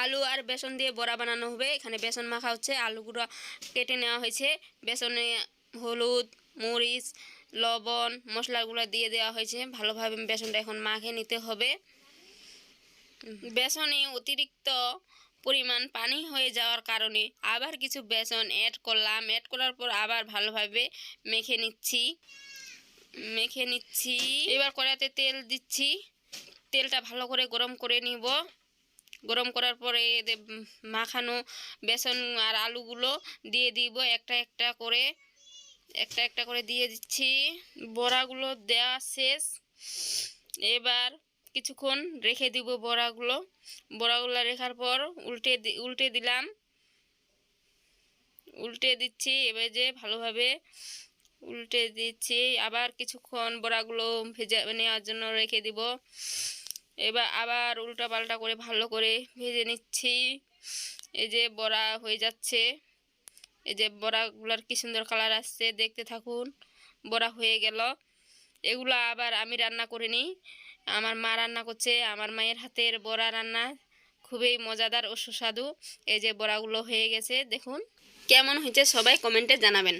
আলু আর বেসন দিয়ে বড়া বানানো হবে। এখানে বেসন মাখা হচ্ছে, আলুগুলো কেটে নেওয়া হয়েছে, বেসনে হলুদ, মরিচ, লবণ, মশলাগুলো দিয়ে দেওয়া হয়েছে। ভালোভাবে বেসনটা এখন মাখে নিতে হবে। বেসনে অতিরিক্ত পরিমাণ পানি হয়ে যাওয়ার কারণে আবার কিছু বেসন অ্যাড করলাম। অ্যাড করার পর আবার ভালোভাবে মেখে নিচ্ছি। এবার কড়াইতে তেল দিচ্ছি। তেলটা ভালো করে গরম করে নিব। গরম করার পরে মাখানো বেসন আর আলুগুলো দিয়ে দিব একটা একটা করে দিয়ে দিচ্ছি। বড়াগুলো দেওয়া শেষ। এবার কিছুক্ষণ রেখে দিব বড়াগুলো রেখার পর উল্টে দিচ্ছি। এবার যে ভালোভাবে উল্টে দিচ্ছি। আবার কিছুক্ষণ বড়াগুলো ভেজে নেওয়ার জন্য রেখে দিব। এবার আবার উল্টা পাল্টা করে ভালো করে ভেজে নিচ্ছি। এই যে বড়া হয়ে যাচ্ছে। এই যে বড়াগুলোর কি সুন্দর কালার আসছে, দেখতে থাকুন। বড়া হয়ে গেল। এগুলো আবার আমি রান্না করিনি, আমার মা রান্না করছে। আমার মায়ের হাতের বড়া রান্না খুবই মজাদার ও সুস্বাদু। এই যে বড়াগুলো হয়ে গেছে, দেখুন কেমন হয়েছে সবাই কমেন্টে জানাবেন।